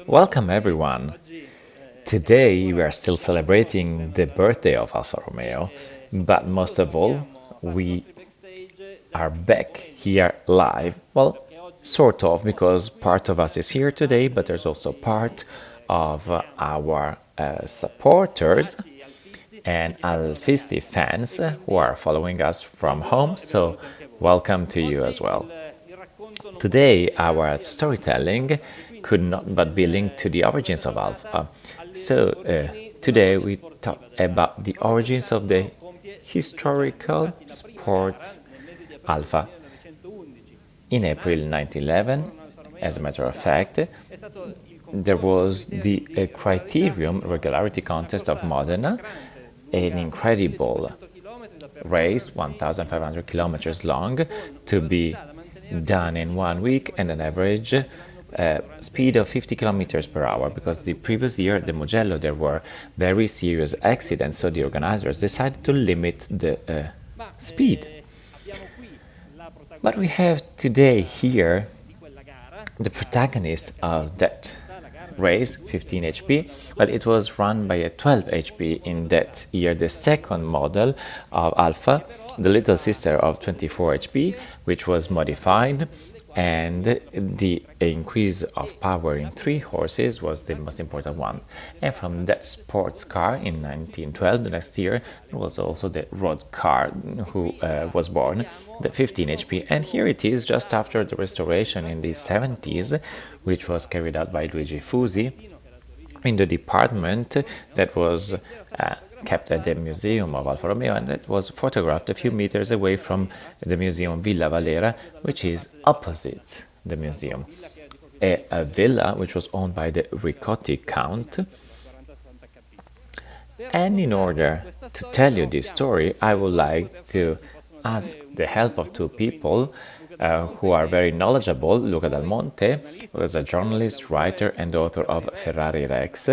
Welcome everyone. Today we are still celebrating the birthday of Alfa Romeo, but most of all, we are back here live. Well, sort of, because part of us is here today, but there's also part of our supporters and Alfisti fans who are following us from home, so welcome to you as well. Today, our storytelling could not but be linked to the origins of Alpha. Today we talk about the origins of the historical sports Alpha. In April 1911, as a matter of fact, there was the criterium regularity contest of Modena, an incredible race, 1,500 kilometers long, to be done in 1 week and an average speed of 50 kilometers per hour, because the previous year at the Mugello there were very serious accidents, so the organizers decided to limit the speed. But we have today here the protagonist of that race, 15 HP, but it was run by a 12 HP in that year, the second model of Alfa, the little sister of 24 HP, which was modified, and the increase of power in 3 horses was the most important one. And from that sports car in 1912, the next year, there was also the road car who was born, the 15 HP. And here it is, just after the restoration in the 70s, which was carried out by Luigi Fusi, in the department that was kept at the Museum of Alfa Romeo, and it was photographed a few meters away from the Museum Villa Valera, which is opposite the museum. A villa which was owned by the Ricotti Count. And in order to tell you this story, I would like to ask the help of 2 people who are very knowledgeable. Luca Del Monte, who is a journalist, writer and author of Ferrari Rex,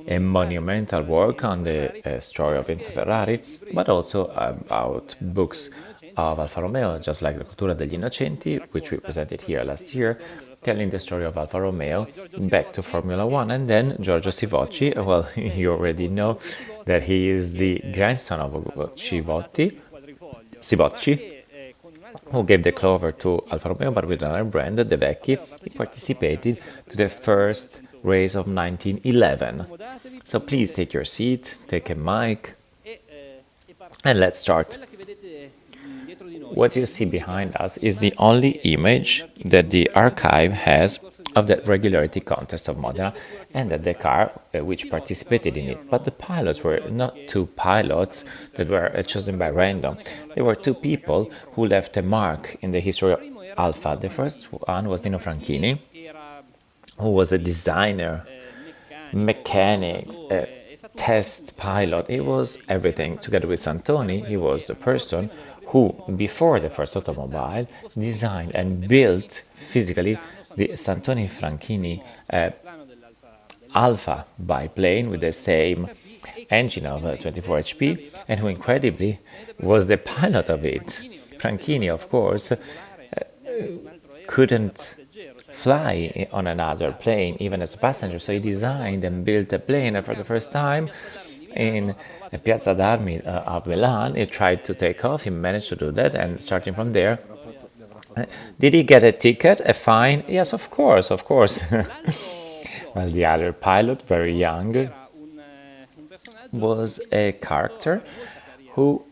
a monumental work on the story of Enzo Ferrari, but also about books of Alfa Romeo, just like La Cultura degli Innocenti, which we presented here last year, telling the story of Alfa Romeo back to Formula One. And then Giorgio Sivocci, well, you already know that he is the grandson of Sivocci, who gave the clover to Alfa Romeo, but with another brand, the Vecchi. He participated to the first race of 1911. So please take your seat, take a mic, and let's start. What you see behind us is the only image that the archive has of that regularity contest of Modena, and that the car which participated in it. But the pilots were not 2 pilots that were chosen by random. They were 2 people who left a mark in the history of Alfa. The first one was Nino Franchini, who was a designer, mechanic, test pilot. He was everything. Together with Santoni, he was the person who, before the first automobile, designed and built physically the Santoni Franchini Alfa biplane with the same engine of 24 HP, and who incredibly was the pilot of it. Franchini, of course, couldn't fly on another plane, even as a passenger, so he designed and built a plane, and for the first time in Piazza d'Armi of Milan, he tried to take off. He managed to do that, and starting from there, did he get a ticket, a fine? Yes, of course, of course. Well, the other pilot, very young, was a character who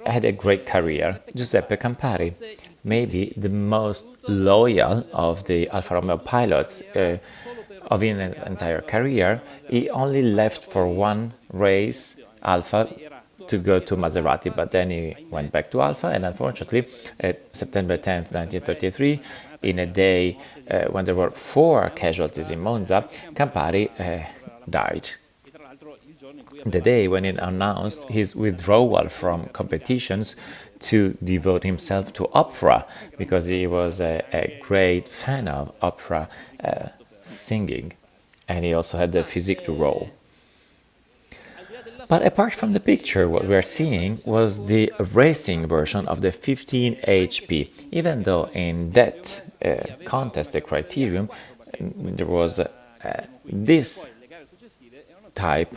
had a great career, Giuseppe Campari, maybe the most loyal of the Alfa Romeo pilots of his entire career. He only left for 1 race, Alfa, to go to Maserati, but then he went back to Alfa, and unfortunately, September 10th, 1933, in a day when there were 4 casualties in Monza, Campari died. The day when he announced his withdrawal from competitions to devote himself to opera, because he was a great fan of opera singing, and he also had the physique to roll. But apart from the picture, what we are seeing was the racing version of the 15 HP, even though in that contest, the criterium, there was this type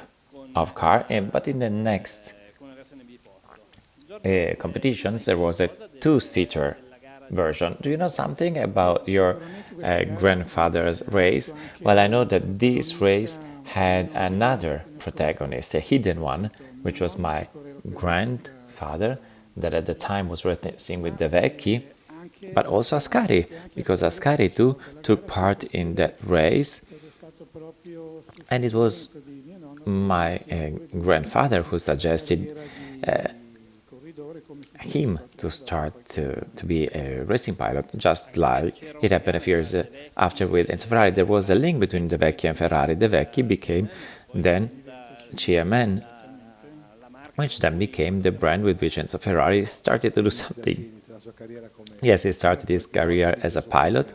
of car, but in the next competitions there was a two-seater version. Do you know something about your grandfather's race? Well, I know that this race had another protagonist, a hidden one, which was my grandfather, that at the time was racing with De Vecchi, but also Ascari, because Ascari too took part in that race, and it was my grandfather who suggested him to start to be a racing pilot, just like it happened a few years after with Enzo Ferrari. There was a link between De Vecchi and Ferrari. De Vecchi became then CMN, which then became the brand with which Enzo Ferrari started to do something. Yes, he started his career as a pilot,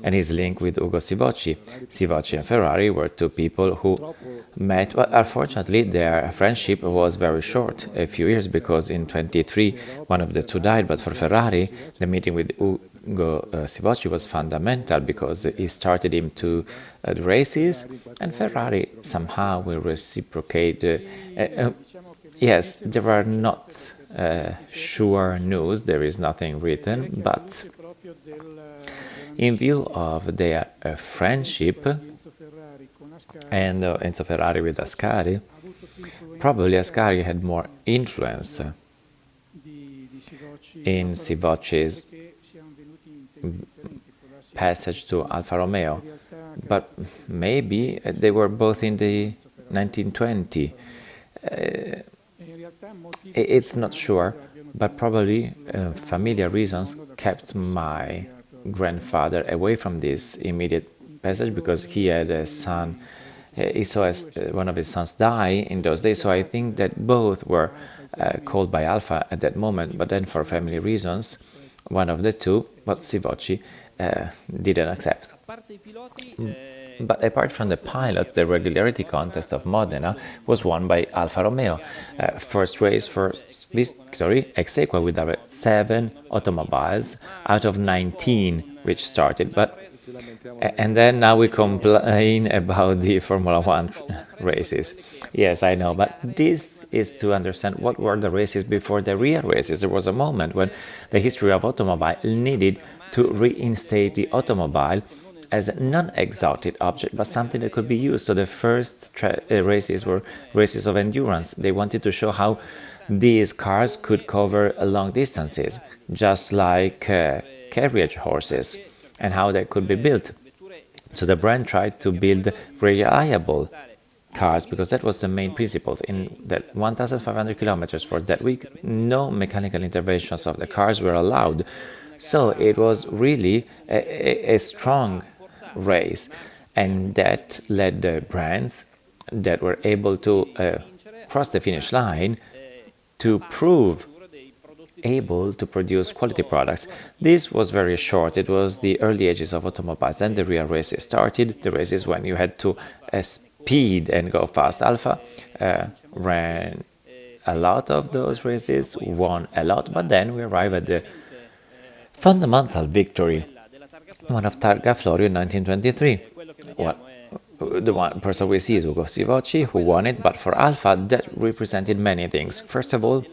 and his link with Ugo Sivocci. Sivocci and Ferrari were two people who met. Well, unfortunately, their friendship was very short, a few years, because in 23 one of the two died. But for Ferrari, the meeting with Ugo Sivocci was fundamental because he started him to the races, and Ferrari somehow will reciprocate. Yes, there are not sure news, there is nothing written, but in view of their friendship and Enzo Ferrari with Ascari, probably Ascari had more influence in Sivocci's passage to Alfa Romeo, but maybe they were both in the 1920. It's not sure, but probably familiar reasons kept my grandfather away from this immediate passage, because he had a son. He saw one of his sons die in those days, so I think that both were called by Alfa at that moment, but then for family reasons, one of the two, but Sivocci, didn't accept. But apart from the pilots, the regularity contest of Modena was won by Alfa Romeo. First race, first victory, ex aequo with our 7 automobiles out of 19 which started. And then now we complain about the Formula One races. Yes, I know, but this is to understand what were the races before the real races. There was a moment when the history of automobile needed to reinstate the automobile as a non-exotic object, but something that could be used. So the first races were races of endurance. They wanted to show how these cars could cover long distances, just like carriage horses, and how they could be built. So the brand tried to build reliable cars, because that was the main principle. In that 1,500 kilometers for that week, no mechanical interventions of the cars were allowed. So it was really a strong race, and that led the brands that were able to cross the finish line to prove able to produce quality products. This was very short. It was the early ages of automobiles, and the real races started. The races when you had to speed and go fast. Alfa ran a lot of those races, won a lot, but then we arrive at the fundamental victory, one of Targa Florio in 1923. The one person we see is Ugo Sivocci, who won it, but for Alfa that represented many things. First of all,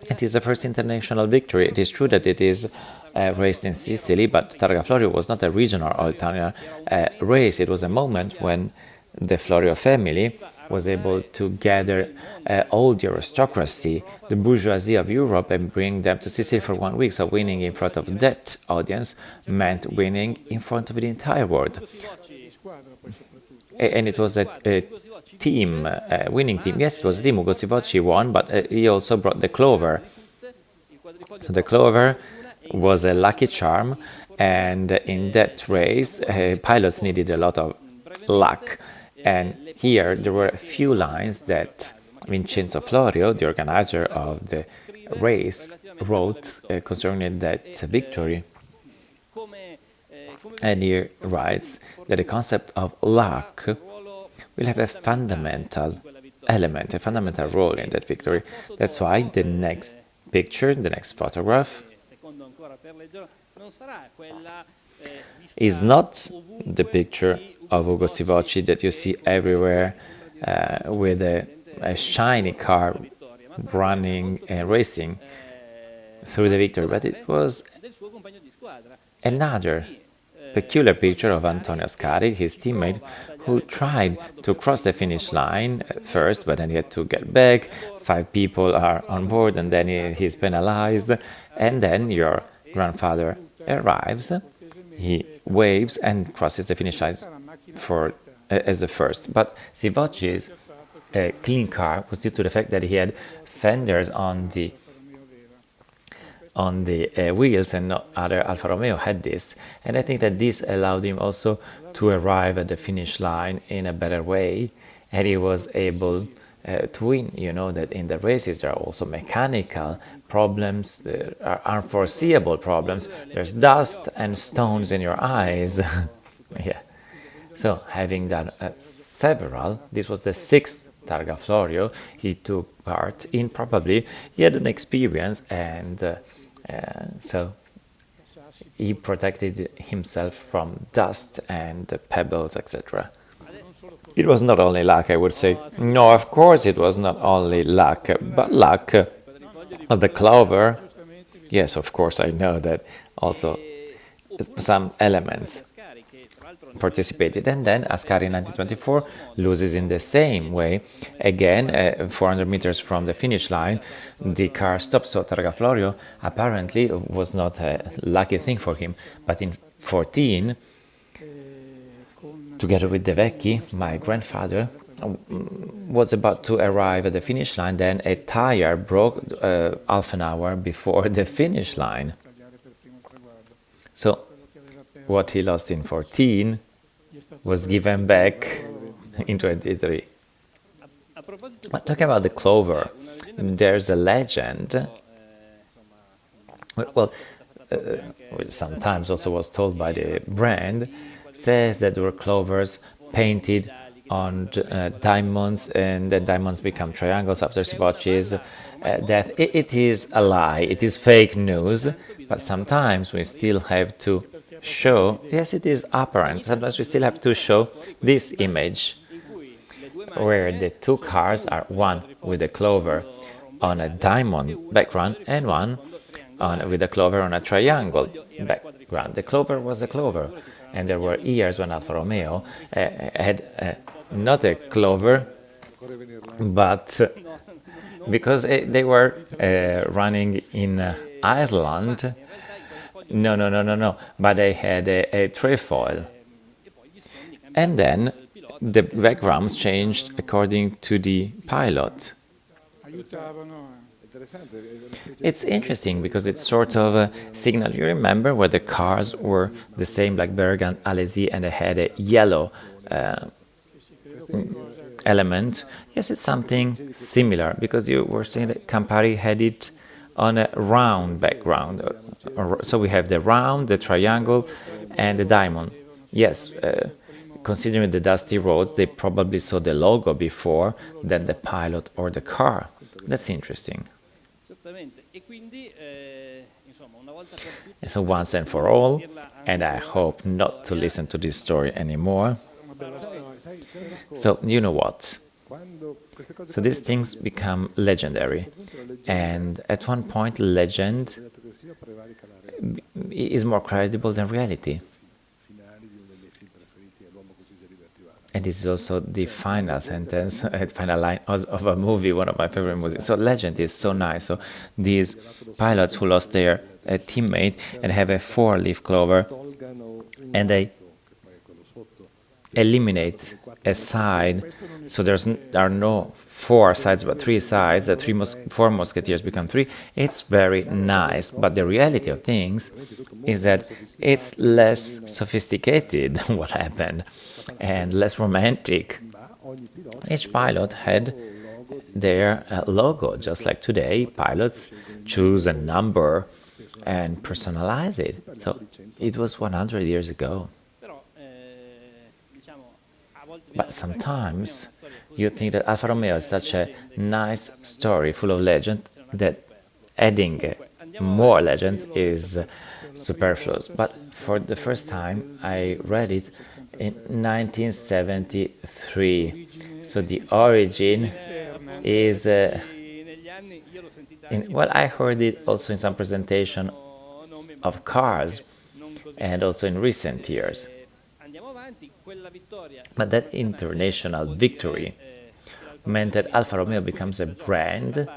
it is the first international victory. It is true that it is raced in Sicily, but Targa Florio was not a regional or Italian race. It was a moment when the Florio family was able to gather all the aristocracy, the bourgeoisie of Europe, and bring them to Sicily for 1 week. So winning in front of that audience meant winning in front of the entire world. And it was a team, a winning team. Yes, it was a team. Ugo Sivocci won, but he also brought the clover. So the clover was a lucky charm, and in that race, pilots needed a lot of luck. And here there were a few lines that Vincenzo Florio, the organizer of the race, wrote concerning that victory. And he writes that the concept of luck will have a fundamental element, a fundamental role in that victory. That's why the next picture, the next photograph, is not the picture of Ugo Sivocci that you see everywhere with a shiny car running and racing through the victory, but it was another peculiar picture of Antonio Ascari, his teammate, who tried to cross the finish line first, but then he had to get back. 5 people are on board, and then he's penalized. And then your grandfather arrives, he waves and crosses the finish line as the first. But Sivocci's clean car was due to the fact that he had fenders on the wheels, and no other Alfa Romeo had this. And I think that this allowed him also to arrive at the finish line in a better way, and he was able to win. You know that in the races there are also mechanical problems, there are unforeseeable problems. There's dust and stones in your eyes. Yeah. So having done several, this was the 6th Targa Florio he took part in. Probably he had an experience, and so he protected himself from dust and pebbles, etc. It was not only luck, I would say. No, of course it was not only luck, but luck of the clover. Yes, of course, I know that also some elements participated. And then Ascari in 1924 loses in the same way. Again, 400 meters from the finish line, the car stops. So Targa Florio apparently was not a lucky thing for him. But in 14, together with De Vecchi, my grandfather was about to arrive at the finish line. Then a tire broke half an hour before the finish line. So what he lost in 14 was given back in 23. But talking about the clover, there's a legend, which sometimes also was told by the brand, says that there were clovers painted on diamonds, and the diamonds become triangles after Sivocci's death. It is a lie, it is fake news, but sometimes we still have to show, yes, it is apparent, sometimes we still have to show this image where the 2 cars are, one with a clover on a diamond background and one with a clover on a triangle background. The clover was a clover, and there were years when Alfa Romeo had not a clover, but because they were running in Ireland. No. But they had a trefoil. And then the backgrounds changed according to the pilot. It's interesting because it's sort of a signal. You remember where the cars were the same, like Bergan, Alesi, and they had a yellow element? Yes, it's something similar, because you were saying that Campari had it on a round background. So we have the round, the triangle, and the diamond. Yes, considering the dusty roads, they probably saw the logo before than the pilot or the car. That's interesting. And so once and for all, and I hope not to listen to this story anymore. So you know what? So these things become legendary, and at one point legend is more credible than reality. And this is also the final sentence, final line of a movie, one of my favorite movies. So legend is so nice. So these pilots who lost their teammate and have a 4-leaf clover, and they eliminate a side, so there are no 4 sides but 3 sides. The 4 musketeers become 3. It's very nice, but the reality of things is that it's less sophisticated what happened, and less romantic. Each pilot had their logo, just like today pilots choose a number and personalize it. So it was 100 years ago. But sometimes you think that Alfa Romeo is such a nice story full of legend that adding more legends is superfluous. But for the first time, I read it in 1973. So the origin is, well, I heard it also in some presentation of cars and also in recent years. But that international victory meant that Alfa Romeo becomes a brand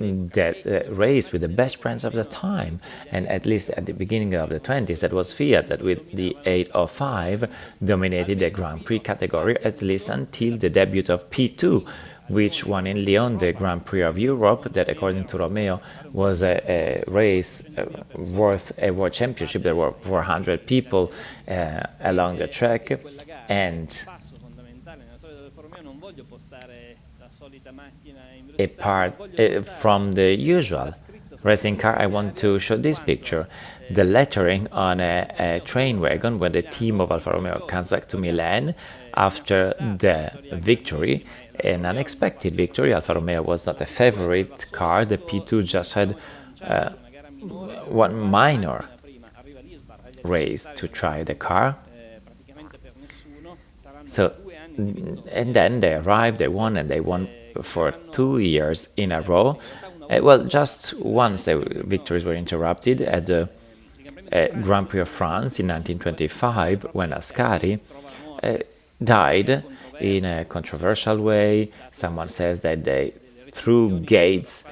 that raced with the best brands of the time. And at least at the beginning of the 20s, that was Fiat that with the 805 dominated the Grand Prix category, at least until the debut of P2, which won in Lyon the Grand Prix of Europe, that according to Romeo was a race worth a world championship. There were 400 people along the track, and apart from the usual racing car, I want to show this picture. The lettering on a train wagon when the team of Alfa Romeo comes back to Milan after the victory, an unexpected victory. Alfa Romeo was not a favorite car. The P2 just had one minor race to try the car. So, and then they arrived, they won, and they won for 2 years in a row. Well, just once the victories were interrupted at the Grand Prix of France in 1925, when Ascari died in a controversial way. Someone says that they threw gates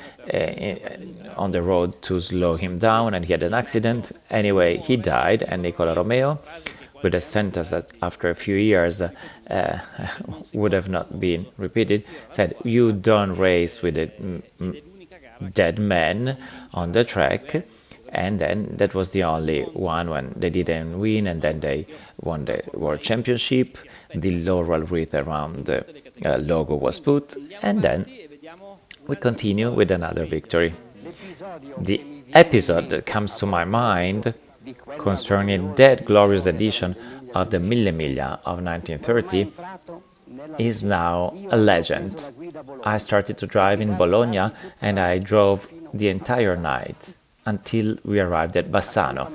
on the road to slow him down, and he had an accident. Anyway, he died, and Nicola Romeo, with a sentence that after a few years would have not been repeated, said, "You don't race with a dead man on the track." And then that was the only one when they didn't win, and then they won the World Championship. The laurel wreath around the logo was put, and then we continue with another victory. The episode that comes to my mind concerning that glorious edition of the Mille Miglia of 1930 is now a legend. I started to drive in Bologna, and I drove the entire night until we arrived at Bassano.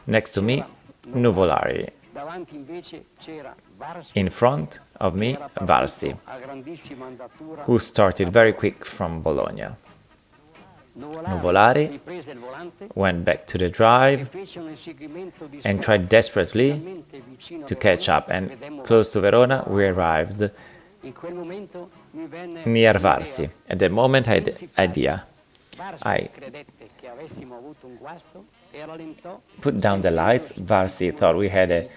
Next to me, Nuvolari. In front of me, Varsi, who started very quick from Bologna. Nuvolari went back to the drive and tried desperately to catch up, and close to Verona we arrived near Varsi. At the moment I had the idea. I put down the lights. Varsi thought we had a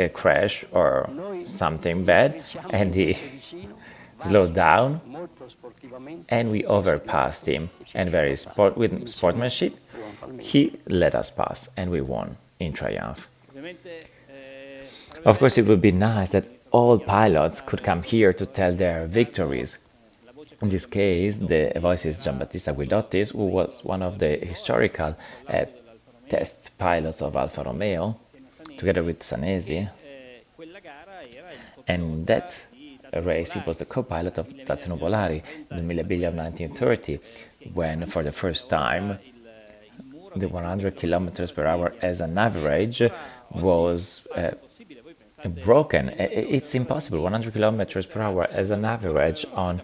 crash or something bad, and he slowed down, and we overpassed him. And with sportsmanship, he let us pass, and we won in triumph. Of course, it would be nice that all pilots could come here to tell their victories. In this case, the voice is Giambattista Guidottis, who was one of the historical test pilots of Alfa Romeo, together with Sanesi. And that race, he was the co-pilot of Tazio Nuvolari in the Mille Miglia of 1930, when for the first time the 100 kilometers per hour as an average was broken. It's impossible, 100 kilometers per hour as an average on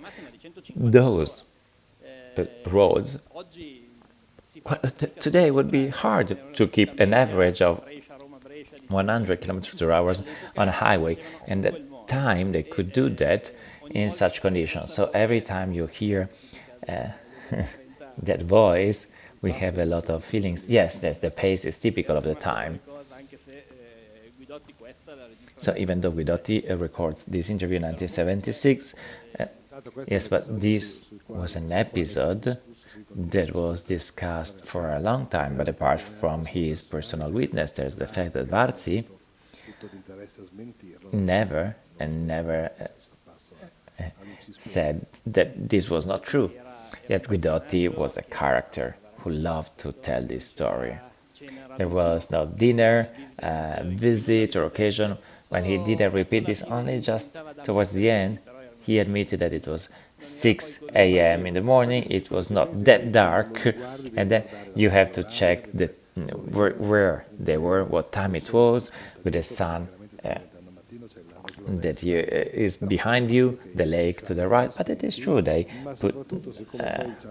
those roads. Today it would be hard to keep an average of 100 kilometers per hour on a highway, and at that time they could do that in such conditions. So every time you hear that voice, we have a lot of feelings. Yes, the pace is typical of the time. So even though Guidotti records this interview in 1976, yes, but this was an episode that was discussed for a long time. But apart from his personal witness, there's the fact that Varzi never said that this was not true. Yet Guidotti was a character who loved to tell this story. There was no dinner, visit or occasion when he didn't repeat this. Only just towards the end, he admitted that it was 6 a.m. in the morning, it was not that dark, and then you have to check the where they were, what time it was, with the sun that is behind you, the lake to the right. But it is true, they put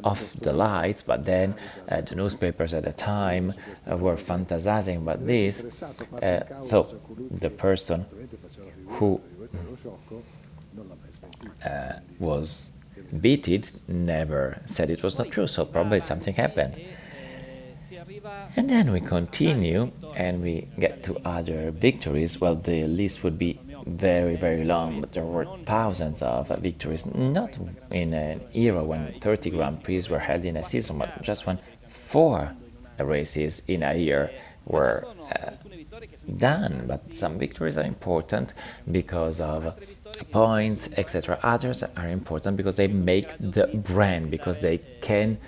off the lights, but then the newspapers at the time were fantasizing about this. So the person who was beaten never said it was not true, so probably something happened. And then we continue and we get to other victories. Well, the list would be very, very long, but there were thousands of victories, not in an era when 30 Grand Prix were held in a season, but just when 4 races in a year were done. But some victories are important because of points, etc. Others are important because they make the brand, because they can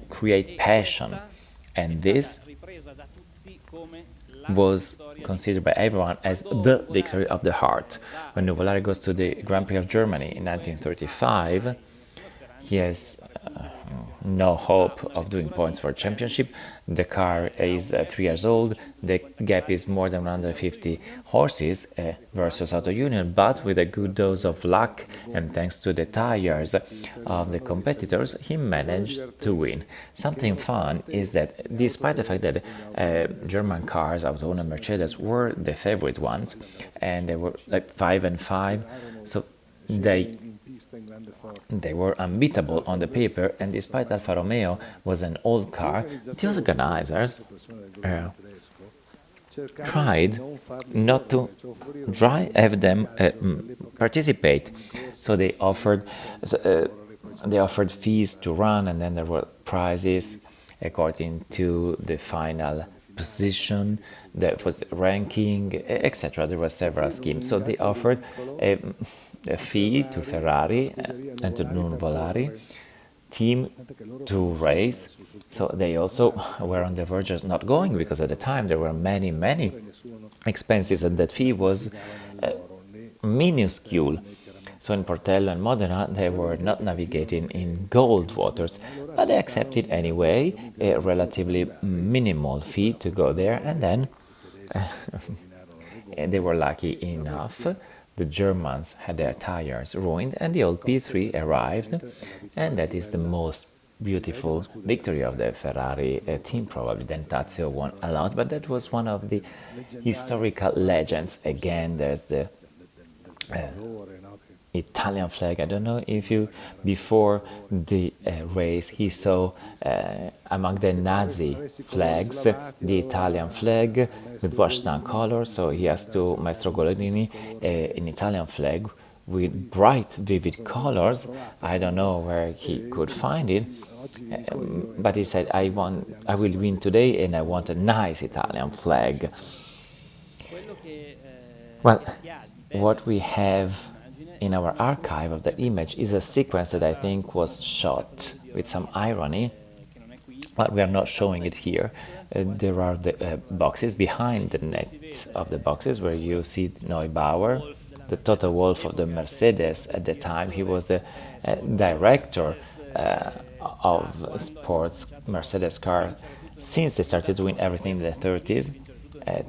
create passion. And this was considered by everyone as the victory of the heart. When Nuvolari goes to the Grand Prix of Germany in 1935, he has no hope of doing points for a championship. The car is 3 years old, the gap is more than 150 horses versus Auto Union, but with a good dose of luck and thanks to the tires of the competitors, he managed to win. Something fun is that despite the fact that German cars, Auto Uno and Mercedes, were the favorite ones, and they were like 5 and 5, so they were unbeatable on the paper, and despite Alfa Romeo was an old car, the organizers tried not to have them participate. So they offered fees to run, and then there were prizes according to the final position, there was ranking, etc. There were several schemes. So they offered a fee to Ferrari and to Nuvolari team to race. So they also were on the verge of not going, because at the time there were many expenses, and that fee was minuscule. So in Portello and Modena they were not navigating in gold waters, but they accepted anyway a relatively minimal fee to go there, and then they were lucky enough. The Germans had their tires ruined and the old P3 arrived, and that is the most beautiful victory of the Ferrari team, probably. Then Tazio won a lot, but that was one of the historical legends. Again, there's the Italian flag. I don't know if you, before the race, he saw among the Nazi flags the Italian flag with washed down colors. So he asked to Maestro Golodini an Italian flag with bright, vivid colors. I don't know where he could find it, but he said, I will win today, and I want a nice Italian flag. Well, what we have in our archive of the image is a sequence that I think was shot with some irony, but we are not showing it here. There are the boxes behind the net of the boxes where you see Neubauer, the Toto Wolff of the Mercedes at the time. He was the director of sports Mercedes cars since they started doing everything in the 30s.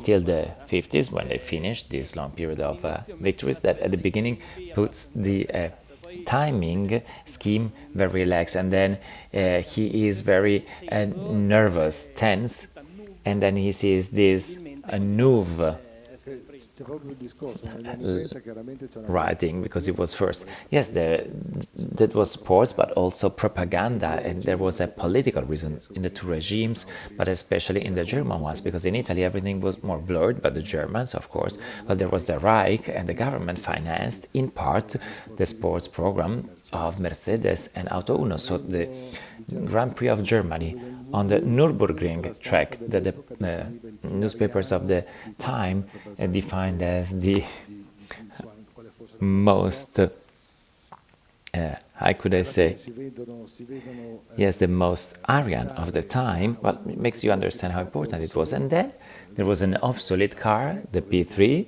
Till the 50s, when they finished this long period of victories, that at the beginning puts the timing scheme very relaxed, and then he is very nervous, tense, and then he sees this Nouve writing, because it was first. Yes, that was sports, but also propaganda, and there was a political reason in the two regimes, but especially in the German ones, because in Italy everything was more blurred by the Germans, of course, but there was the Reich, and the government financed in part the sports program of Mercedes and Auto Uno. So the Grand Prix of Germany on the Nürburgring track that the newspapers of the time defined as the most, how could I say, yes, the most Aryan of the time. Well, it makes you understand how important it was. And then there was an obsolete car, the P3,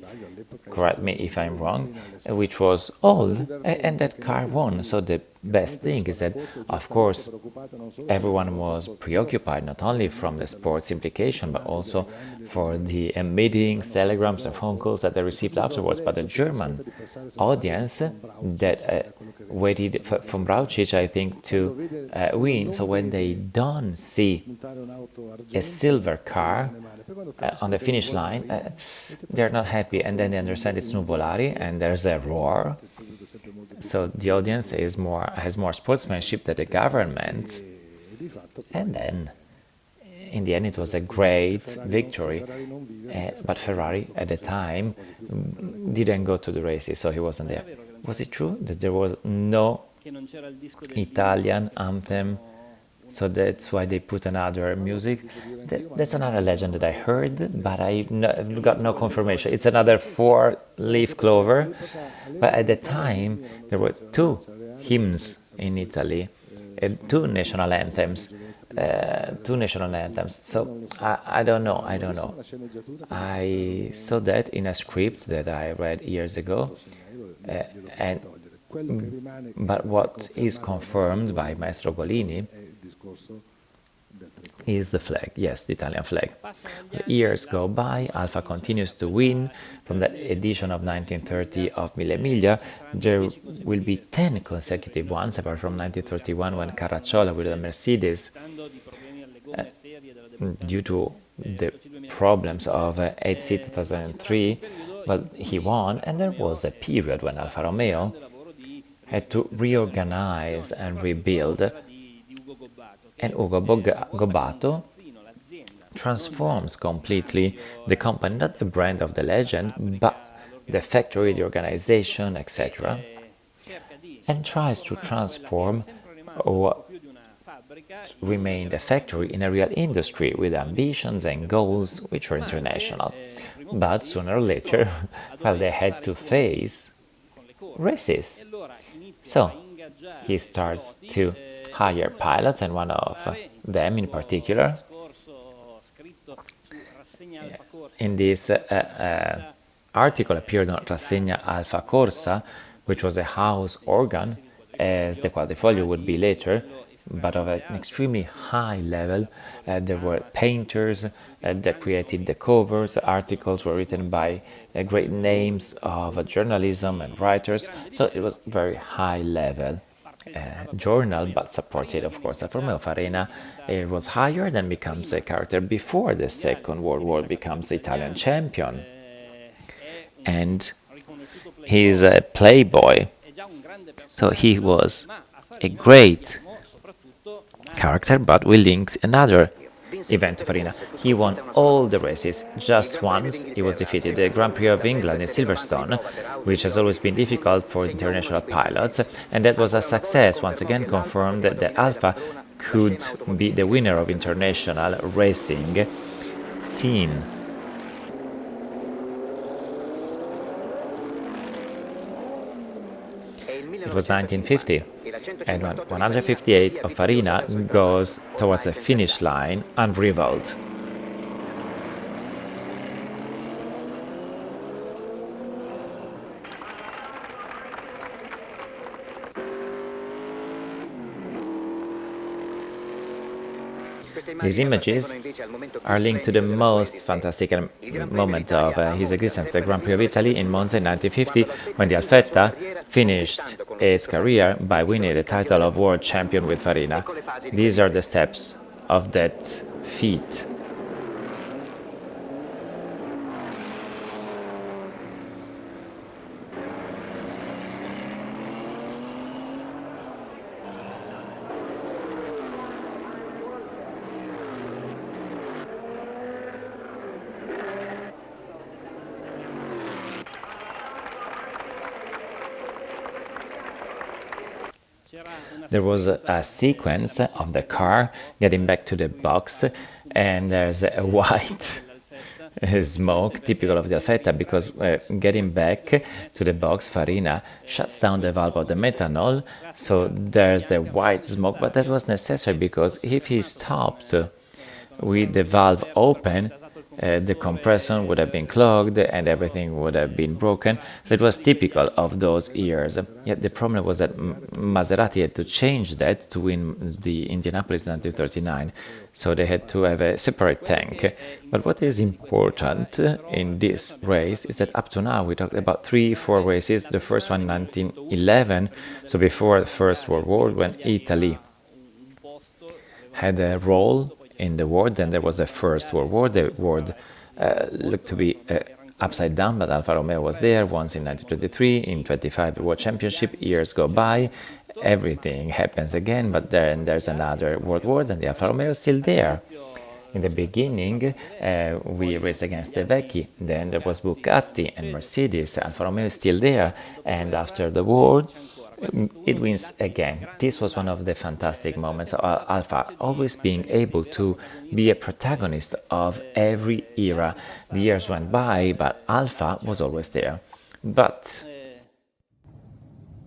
correct me if I'm wrong, which was old, and that car won. So the best thing is that, of course, everyone was preoccupied not only from the sports implication, but also for the meetings, telegrams, and phone calls that they received afterwards. But the German audience that waited for Braucic, I think, to win. So when they don't see a silver car on the finish line, they're not happy, and then they understand it's Nuvolari, and there's a roar. So the audience has more sportsmanship than the government, and then in the end it was a great victory. But Ferrari at the time didn't go to the races, so he wasn't there. Was it true that there was no Italian anthem? So that's why they put another music. That's another legend that I heard, but I got no confirmation. It's another four-leaf clover. But at the time, there were two hymns in Italy, two national anthems. So I don't know. I saw that in a script that I read years ago, but what is confirmed by Maestro Golini is the flag, yes, the Italian flag. Years go by, Alfa continues to win. From that edition of 1930 of Mille Miglia, there will be 10 consecutive ones, apart from 1931 when Carracciola with the Mercedes, due to the problems of 8C 2003, well, he won, and there was a period when Alfa Romeo had to reorganize and rebuild. And Ugo Gobbato transforms completely the company, not the brand of the legend, but the factory, the organization, etc., and tries to transform what remained a factory in a real industry with ambitions and goals which are international. But sooner or later, well, they had to face races. So he starts to hire pilots, and one of them in particular, in this article appeared on Rassegna Alfa Corsa, which was a house organ, as the Quadrifoglio would be later, but of an extremely high level. There were painters that created the covers. Articles were written by great names of journalism and writers, so it was very high level journal, but supported, of course, Alfa Romeo. Farina was hired and becomes a character before the Second World War, becomes Italian champion, and he's a playboy. So he was a great character, but we linked another event to Farina. He won all the races. Just once he was defeated, the Grand Prix of England in Silverstone, which has always been difficult for international pilots, and that was a success. Once again confirmed that Alfa could be the winner of international racing scene. It was 1950, and 158 of Farina goes towards the finish line unrivaled. These images are linked to the most fantastic moment of his existence, the Grand Prix of Italy in Monza in 1950, when the A.L.F.A finished its career by winning the title of world champion with Farina. These are the steps of that feat. There was a sequence of the car getting back to the box, and there's a white smoke, typical of the A.L.F.A, because getting back to the box, Farina shuts down the valve of the methanol, so there's the white smoke, but that was necessary, because if he stopped with the valve open, the compressor would have been clogged and everything would have been broken. So it was typical of those years. Yet the problem was that Maserati had to change that to win the Indianapolis 1939. So they had to have a separate tank. But what is important in this race is that up to now we talked about 3-4 races. The first one in 1911, so before the First World War, when Italy had a role in the war. Then there was the First World War. The world looked to be upside down, but Alfa Romeo was there once in 1923, in 25 World Championship. Years go by, everything happens again, but then there's another World War, and the Alfa Romeo is still there. In the beginning, we raced against the Vecchi, then there was Bugatti and Mercedes. Alfa Romeo is still there, and after the war, it wins again. This was one of the fantastic moments of Alfa, always being able to be a protagonist of every era. The years went by, but Alfa was always there. But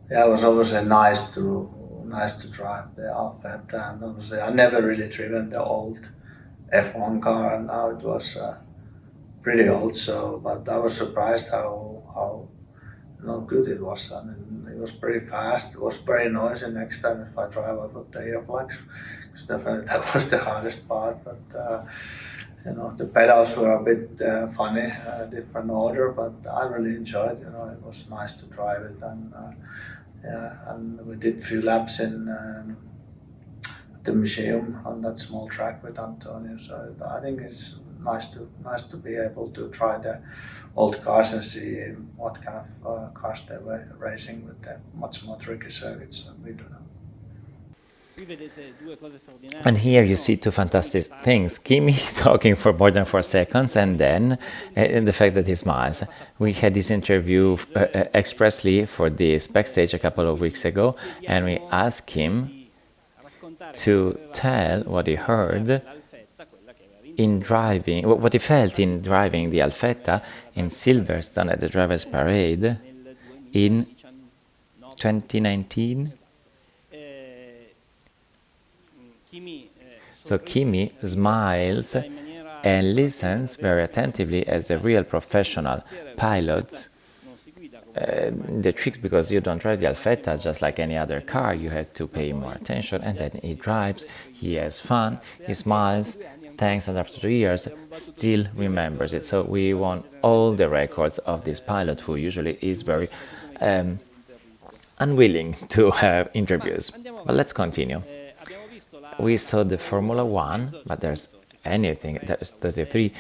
Yeah, it was obviously nice to drive the A.L.F.A, and obviously I never really driven the old F1 car, and now it was pretty old. So, but I was surprised how good it was. I mean, it was pretty fast. It was very noisy. Next time if I drive, I put the earplugs, because definitely that was the hardest part. But the pedals were a bit funny, different order, but I really enjoyed. It was nice to drive it, and and we did a few laps in the museum on that small track with Antonio. So I think it's nice to be able to try the old cars and see what kind of cars they were racing with the much more tricky circuits than we do now. And here you see two fantastic things. Kimi talking for more than 4 seconds, and then the fact that he smiles. We had this interview expressly for this Backstage a couple of weeks ago, and we asked him to tell what he heard in driving, what he felt in driving the A.L.F.A in Silverstone at the Drivers' Parade in 2019. So Kimi smiles and listens very attentively as a real professional pilot. The tricks, because you don't drive the A.L.F.A just like any other car, you have to pay more attention, and then he drives, he has fun, he smiles, thanks, and after 2 years still remembers it. So we won all the records of this pilot, who usually is very unwilling to have interviews. But let's continue. We saw the Formula 1, but there's there's 33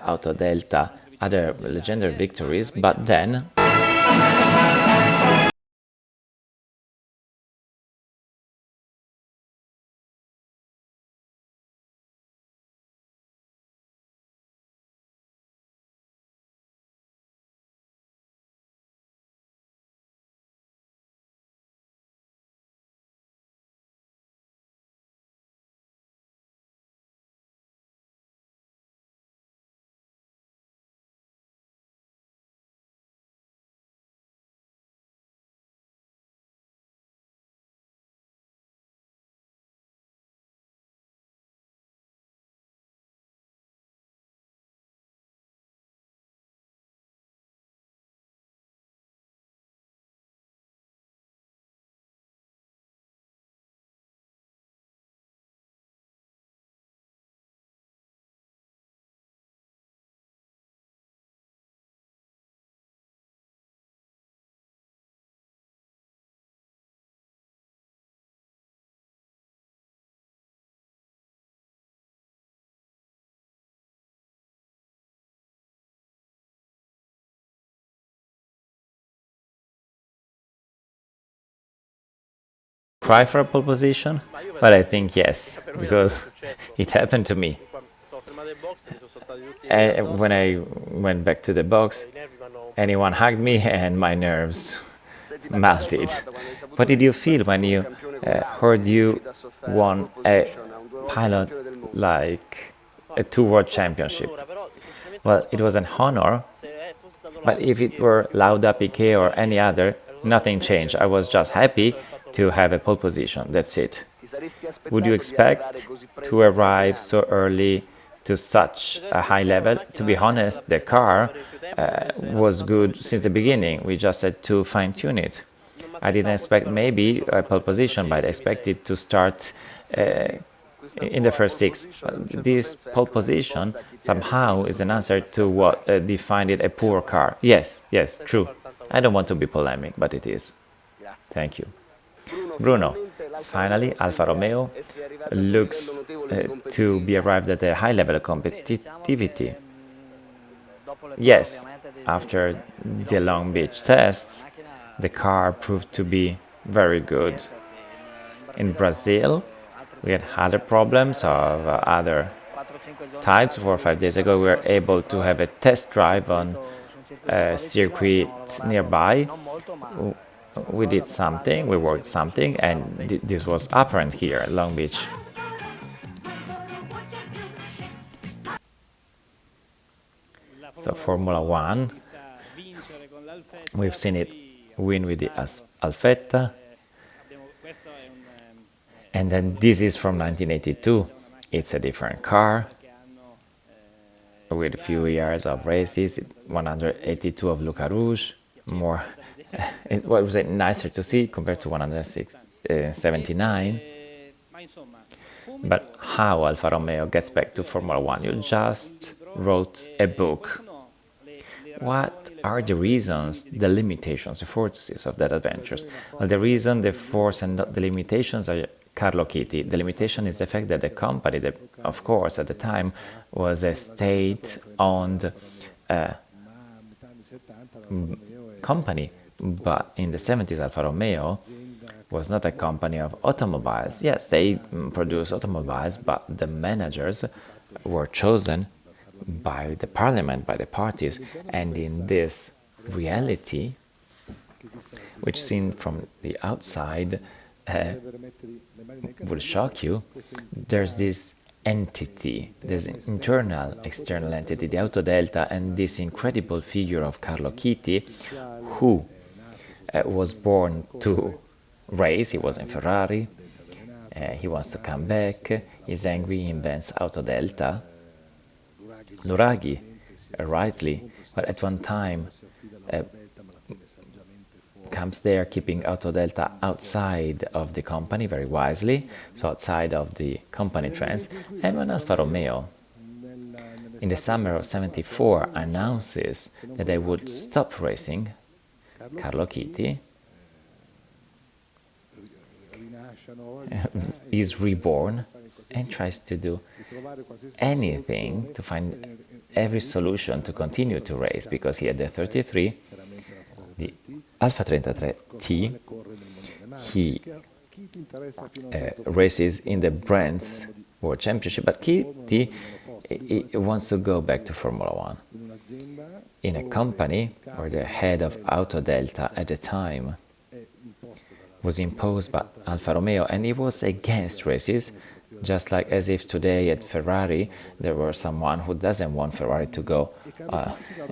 Auto Delta, other legendary victories, but then cry for a pole position, but I think yes, because it happened to me. When I went back to the box, anyone hugged me and my nerves melted. What did you feel when you heard you won a pilot like a 2 world championship? Well, it was an honor, but if it were Lauda, Piquet or any other, nothing changed. I was just happy to have a pole position, that's it. Would you expect to arrive so early to such a high level. To be honest, the car was good since the beginning. We just had to fine-tune it. I didn't expect maybe a pole position, but I expected to start in the first six. This pole position somehow is an answer to what defined it a poor car. Yes, yes, true. I don't want to be polemic, but it is. Thank you. Bruno, finally, Alfa Romeo looks to be arrived at a high level of competitivity. Yes, after the Long Beach tests, the car proved to be very good. In Brazil, we had other problems of other types. 4 or 5 days ago, we were able to have a test drive on a circuit nearby. We did something, we worked something, and this was apparent here at Long Beach. So Formula One, we've seen it win with the A.L.F.A, and then this is from 1982. It's a different car with a few years of races. 182 of Luca Rouge, more. It was nicer to see compared to 179. But how Alfa Romeo gets back to Formula One? You just wrote a book. What are the reasons, the limitations, the forces of that adventures? Well, the reason, the force, and the limitations are Carlo Chiti. The limitation is the fact that the company, that of course at the time was a state-owned company, but in the 70s Alfa Romeo was not a company of automobiles. Yes, they produce automobiles, but the managers were chosen by the parliament, by the parties, and in this reality, which seen from the outside will shock you, there's this entity, there's an internal, external entity, the Auto Delta, and this incredible figure of Carlo Chiti, who was born to race. He was in Ferrari, he wants to come back, he's angry, he invents Auto Delta. Nuraghi, rightly, but at one time comes there keeping Auto Delta outside of the company very wisely, so outside of the company trends. And when Alfa Romeo in the summer of 74 announces that they would stop racing, Carlo Chiti is reborn and tries to do anything to find every solution to continue to race, because he had the 33, the Alfa 33T. He races in the Brands World Championship, but Chiti wants to go back to Formula One in a company where the head of Auto Delta at the time was imposed by Alfa Romeo, and he was against races, just like as if today at Ferrari there was someone who doesn't want Ferrari to go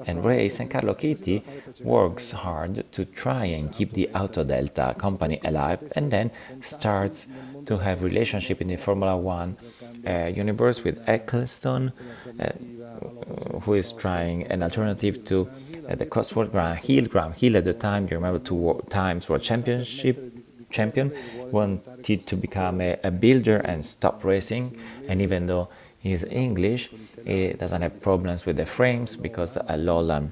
and race, and Carlo Chiti works hard to try and keep the Auto Delta company alive, and then starts to have relationship in the Formula One universe with Eccleston, who is trying an alternative to the Cosworth. Graham Hill at the time, you remember, 2 times world champion, wanted to become a builder and stop racing, and even though he's English, he doesn't have problems with the frames because Lola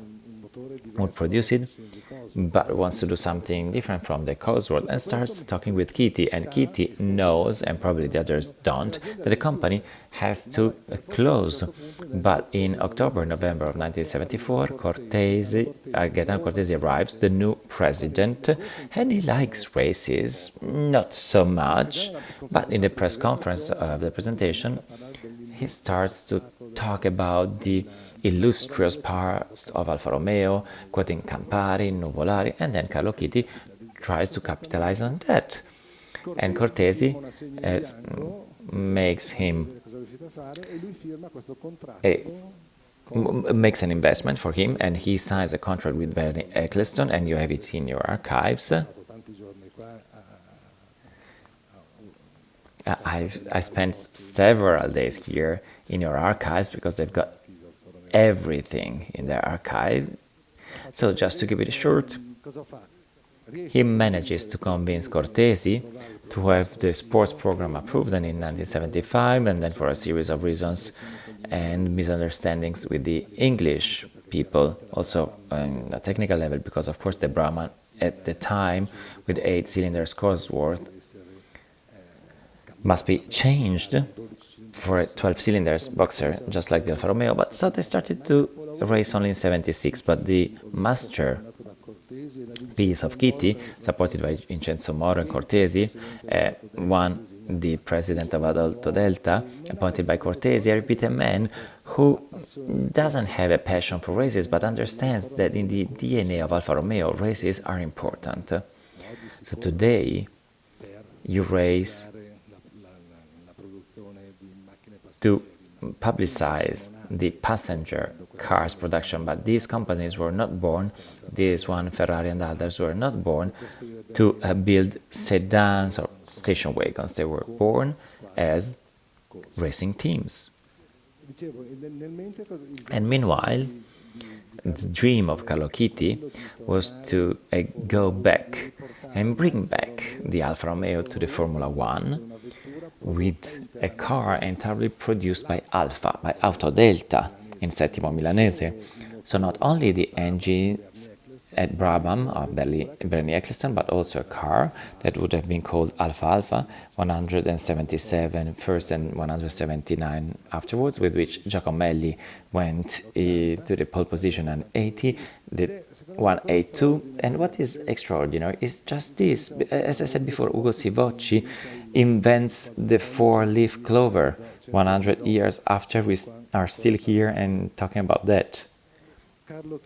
would produce it, but wants to do something different from the Cosworth, and starts talking with Chiti, and Chiti knows, and probably the others don't, that the company has to close. But in October, November of 1974, Gaetano Cortesi arrives, the new president, and he likes races, not so much, but in the press conference of the presentation, he starts to talk about the illustrious past of Alfa Romeo, quoting Campari, Nuvolari, and then Carlo Chiti tries to capitalize on that. And Cortesi makes an investment for him, and he signs a contract with Bernie Eccleston, and you have it in your archives. I I spent several days here in your archives because they've got everything in their archive. So just to keep it short, he manages to convince Cortesi to have the sports program approved in 1975, and then for a series of reasons and misunderstandings with the English people, also on a technical level, because of course the Brahman at the time with 8 cylinders Cosworth must be changed for a 12 cylinders boxer, just like the Alfa Romeo. But so they started to race only in 76, but the master piece of Kitty, supported by Vincenzo Moro and Cortesi, one the president of Adolfo Delta, appointed by Cortesi, I repeat, a man who doesn't have a passion for races, but understands that in the DNA of Alfa Romeo, races are important. So today, you race to publicize the passenger cars production, but these companies were not born, this one, Ferrari and others, were not born to build sedans or station wagons. They were born as racing teams. And meanwhile, the dream of Carlo Chitti was to go back and bring back the Alfa Romeo to the Formula One with a car entirely produced by Alfa, by Auto Delta in Settimo Milanese. So not only the engines at Brabham of Bernie Eccleston, but also a car that would have been called Alfa 177 first and 179 afterwards, with which Giacomelli went to the pole position and 80, the 182. And what is extraordinary is just this. As I said before, Ugo Sivocci invents the four-leaf clover 100 years after we are still here and talking about that. Carlo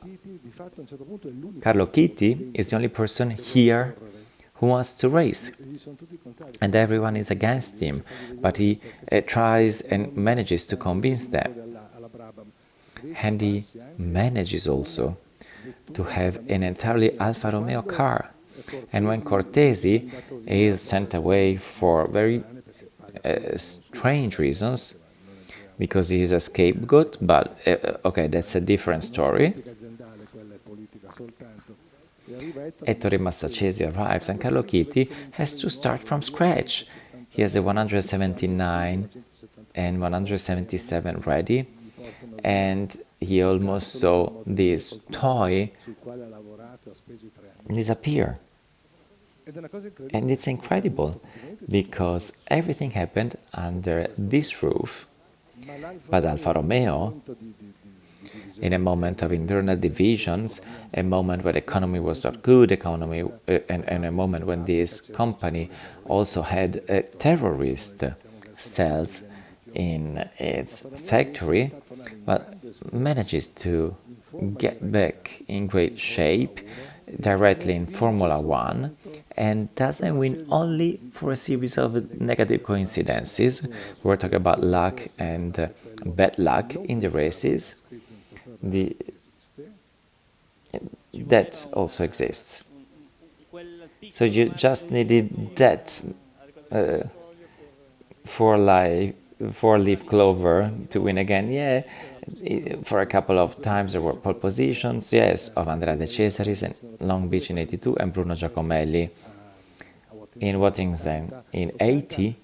Chitti is the only person here who wants to race, and everyone is against him, but he tries and manages to convince them. And he manages also to have an entirely Alfa Romeo car. And when Cortesi is sent away for very strange reasons, because he is a scapegoat, but okay, that's a different story. Ettore Massacesi arrives, and Carlo Chitti has to start from scratch. He has the 179 and 177 ready, and he almost saw this toy disappear. And it's incredible, because everything happened under this roof. But Alfa Romeo, in a moment of internal divisions, a moment where the economy was not good, and a moment when this company also had terrorist cells in its factory, but manages to get back in great shape directly in Formula One, and doesn't win only for a series of negative coincidences. We're talking about luck and bad luck in the races. That also exists. So you just needed that four-leaf clover to win again. Yeah, for a couple of times there were pole positions, yes, of Andrea De Cesaris in Long Beach in 82 and Bruno Giacomelli in Waddington in 80.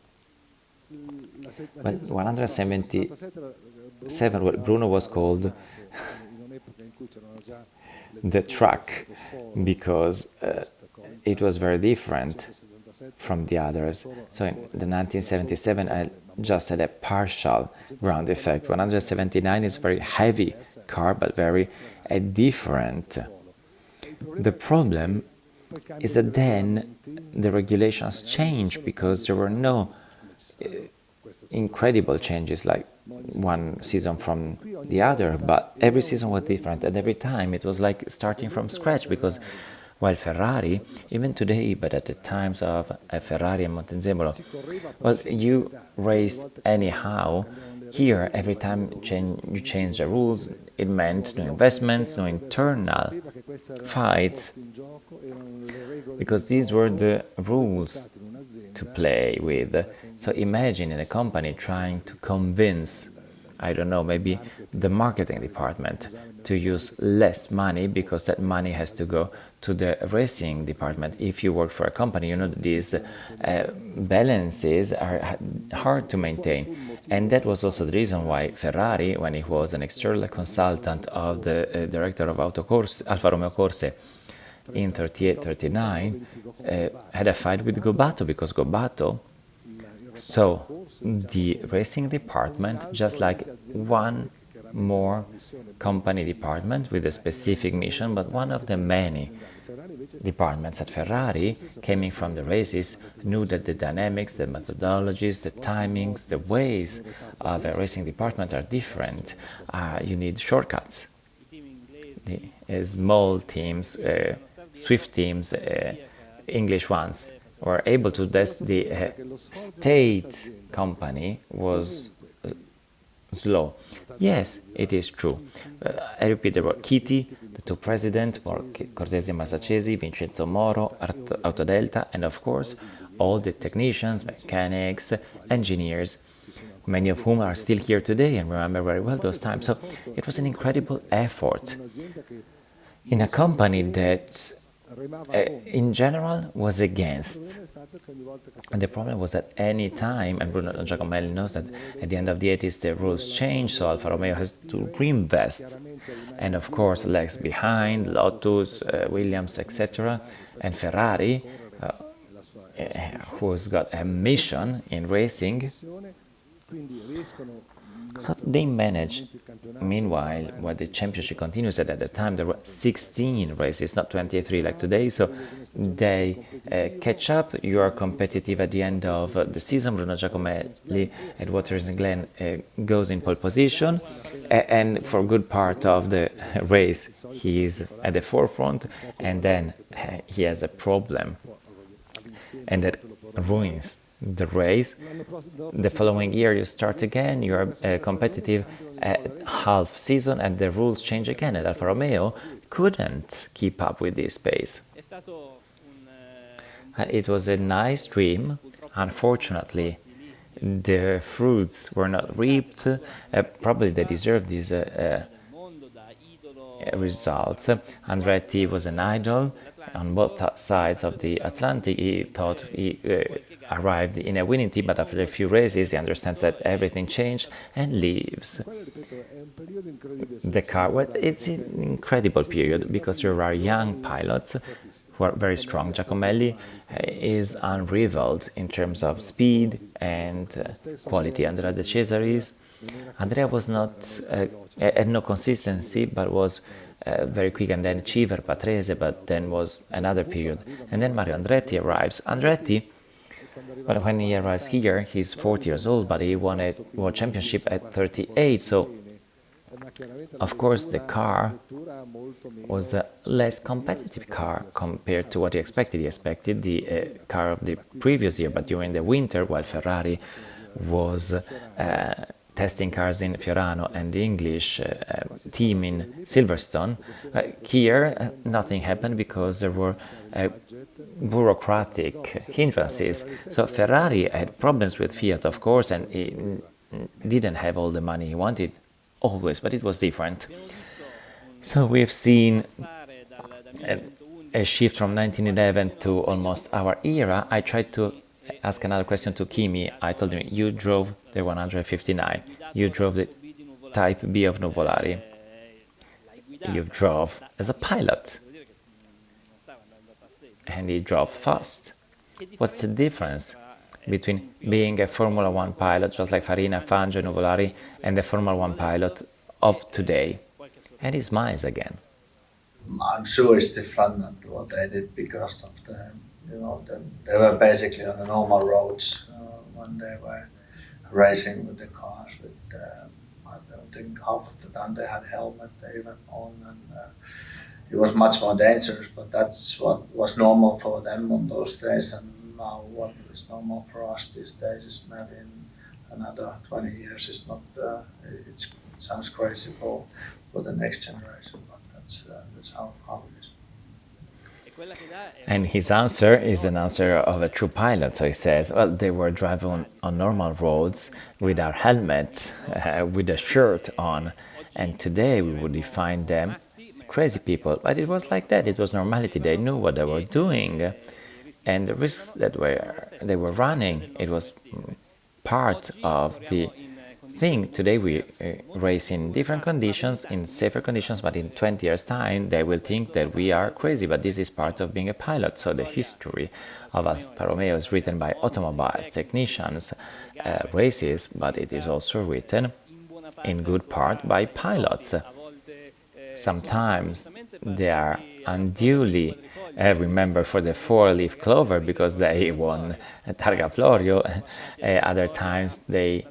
Well, 177, well, Bruno was called the truck because it was very different from the others. So in the 1977, I just had a partial ground effect. 179 is very heavy car, but very different. The problem is that then the regulations changed because there were no incredible changes like one season from the other, but every season was different, and every time it was like starting from scratch, because while Ferrari, even today, but at the times of Ferrari and Montezemolo, well, you raced anyhow. Here, every time you change the rules, it meant no investments, no internal fights, because these were the rules to play with. So imagine in a company trying to convince, I don't know, maybe the marketing department to use less money because that money has to go to the racing department. If you work for a company, you know that these balances are hard to maintain. And that was also the reason why Ferrari, when he was an external consultant of the director of Alfa Romeo Corse in 38, 39, had a fight with Gobato because Gobato saw the racing department just like one more company department with a specific mission, but one of the many departments at Ferrari, coming from the races, knew that the dynamics, the methodologies, the timings, the ways of a racing department are different. You need shortcuts. The small teams, Swift teams, English ones, were able to test the state company was slow. Yes, it is true. I repeat, there were Kitty, the two presidents, Cortesi Masacesi, Vincenzo Moro, Autodelta, and of course, all the technicians, mechanics, engineers, many of whom are still here today and remember very well those times. So it was an incredible effort in a company that in general was against. And the problem was that any time, and Bruno Giacomelli knows that at the end of the 80s the rules changed, so Alfa Romeo has to reinvest. And of course, lags behind, Lotus, Williams, etc. And Ferrari, who's got a mission in racing, so they manage. Meanwhile, while the championship continues, at the time there were 16 races, not 23 like today, so they catch up. You are competitive at the end of the season. Bruno Giacomelli at Waters and Glen goes in pole position, and for a good part of the race he is at the forefront, and then he has a problem, and that ruins the race. The following year you start again, you are competitive half season, and the rules change again, and Alfa Romeo couldn't keep up with this pace. It was a nice dream. Unfortunately, the fruits were not reaped. Probably they deserved these results. Andretti was an idol on both sides of the Atlantic. He thought he arrived in a winning team, but after a few races he understands that everything changed and leaves the car. Well, it's an incredible period because there are young pilots who are very strong. Giacomelli is unrivaled in terms of speed and quality. Andrea De Cesaris, Andrea was not had no consistency, but was very quick, and then Civer, Patrese, but then was another period. And then Mario Andretti arrives. Andretti, but when he arrives here, he's 40 years old, but he won a World Championship at 38, so of course the car was a less competitive car compared to what he expected. He expected the car of the previous year, but during the winter, while Ferrari was testing cars in Fiorano and the English team in Silverstone, here nothing happened because there were bureaucratic hindrances. So Ferrari had problems with Fiat, of course, and he didn't have all the money he wanted, always, but it was different. So we've seen a shift from 1911 to almost our era. I tried to ask another question to Kimi. I told him, you drove the 159, you drove the Type B of Nuvolari, you drove as a pilot, and he drove fast. What's the difference between being a Formula 1 pilot, just like Farina, Fangio, Nuvolari, and the Formula 1 pilot of today? And he smiles again. I'm sure it's different than what they did because of they were basically on the normal roads when they were racing with the cars. I don't think half of the time they had a helmet even on, and it was much more dangerous. But that's what was normal for them on those days, and now what is normal for us these days is maybe in another 20 years. It's not. It sounds crazy for the next generation, but that's how it is. And his answer is an answer of a true pilot. So he says, well, they were driving on normal roads without helmet, with a shirt on. And today we would define them crazy people. But it was like that. It was normality. They knew what they were doing. And the risks that they were running, it was part of the thing. Today we race in different conditions, in safer conditions, but in 20 years' time they will think that we are crazy, but this is part of being a pilot. So the history of Alfa Romeo is written by automobiles, technicians, races, but it is also written in good part by pilots. Sometimes they are unduly remembered for the four-leaf clover because they won Targa Florio. Other times they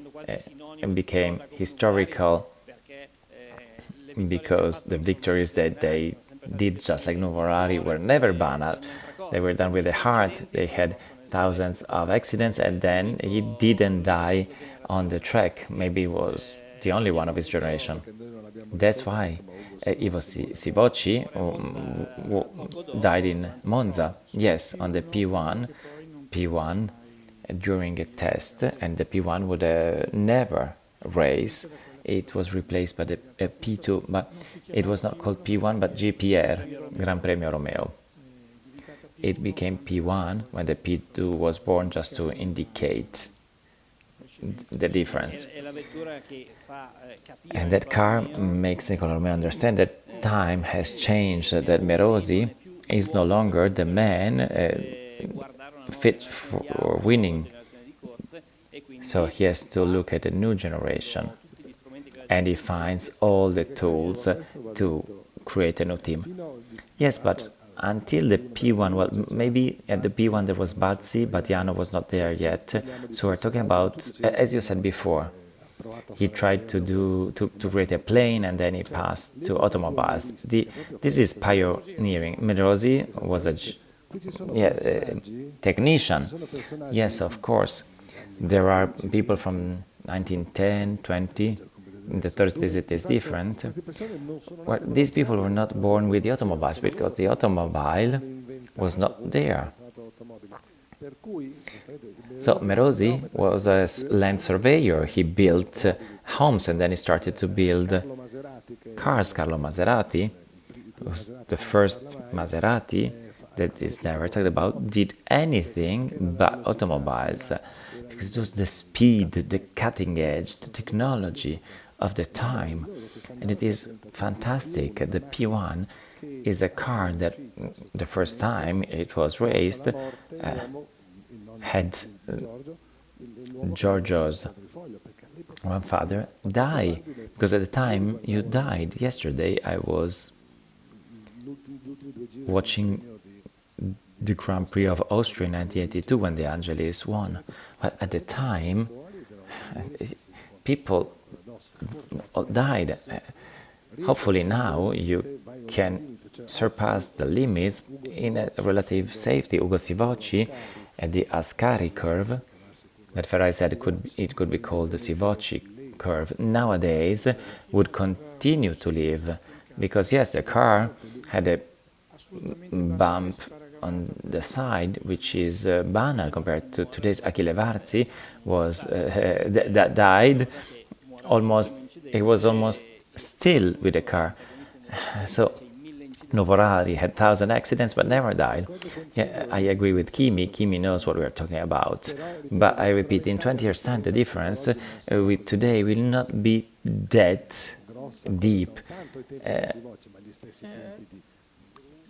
became historical because the victories that they did, just like Nuvolari, were never banal. They were done with the heart. They had thousands of accidents, and then he didn't die on the track. Maybe he was the only one of his generation. That's why Ivo Sivocci died in Monza. Yes, on the P1 during a test, and the P1 would never race. It was replaced by the P2, but it was not called P1 but GPR, Gran Premio Romeo. It became P1 when the P2 was born, just to indicate the difference. And that car makes Nicola Romeo understand that time has changed, that Merosi is no longer the man fit for winning. So he has to look at a new generation, and he finds all the tools to create a new team. Yes, but until the P1, well, maybe at the P1 there was Bazzi, but Jano was not there yet. So we're talking about, as you said before, he tried to create a plane, and then he passed to automobiles. This is pioneering. Merosi was a technician. Yes, of course. There are people from 1910, 20. The 30s it is different. Well, these people were not born with the automobiles because the automobile was not there. So Merosi was a land surveyor. He built homes, and then he started to build cars. Carlo Maserati was the first Maserati that is never talked about, did anything but automobiles, because it was the speed, the cutting edge, the technology of the time, and it is fantastic. The P1 is a car that the first time it was raised had Giorgio's grandfather die, because at the time you died. Yesterday I was watching the Grand Prix of Austria in 1982 when the Angelis won, but at the time people died. Hopefully now you can surpass the limits in a relative safety. Ugo Sivocci at the Ascari curve, that Ferrari said it could be called the Sivocci curve, nowadays would continue to live, because yes, the car had a bump on the side, which is banal compared to today's. Achille Varzi was that died almost. He was almost still with the car. So Nuvolari had 1,000 accidents but never died. Yeah, I agree with Kimi. Kimi knows what we are talking about. But I repeat, in 20 years' time, the difference with today will not be that deep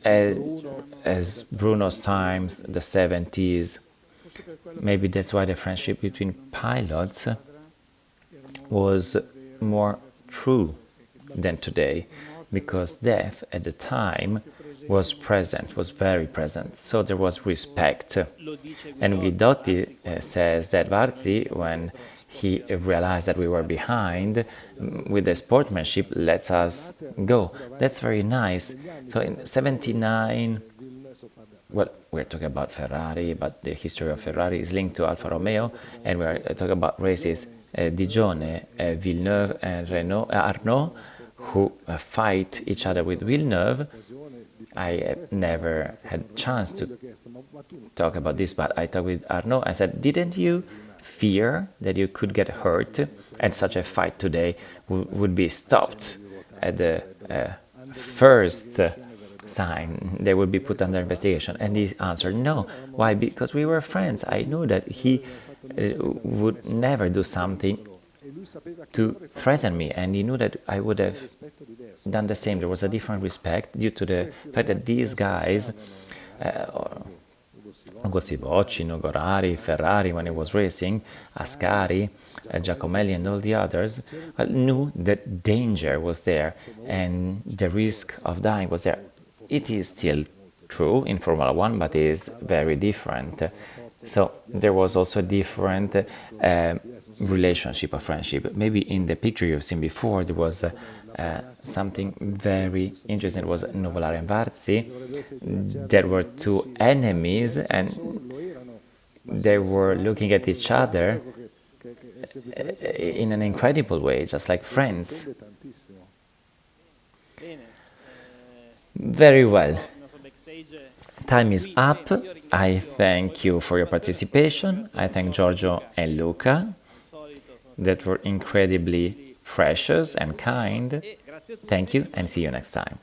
as Bruno's times, the 70s. Maybe that's why the friendship between pilots was more true than today, because death at the time was present, was very present, so there was respect. And Guidotti says that Varzi, when he realized that we were behind, with the sportsmanship, lets us go. That's very nice. So in 79, well, we're talking about Ferrari, but the history of Ferrari is linked to Alfa Romeo, and we're talking about races Digione, Villeneuve and Arnaud, who fight each other with Villeneuve, I never had chance to talk about this, but I talked with Arnaud. I said, didn't you fear that you could get hurt and such a fight today would be stopped at the first sign they would be put under investigation? And he answered, no. Why? Because we were friends. I knew that he would never do something to threaten me, and he knew that I would have done the same. There was a different respect due to the fact that these guys, Gosivocci, Nogorari, Ferrari when he was racing, Ascari, Giacomelli and all the others, knew that danger was there and the risk of dying was there. It is still true in Formula One, but it is very different. So there was also a different relationship or friendship. Maybe in the picture you've seen before, there was something very interesting. It was Nuvolari and Varzi. There were two enemies and they were looking at each other in an incredible way, just like friends. Very well. Time is up. I thank you for your participation. I thank Giorgio and Luca that were incredibly precious and kind. Thank you and see you next time.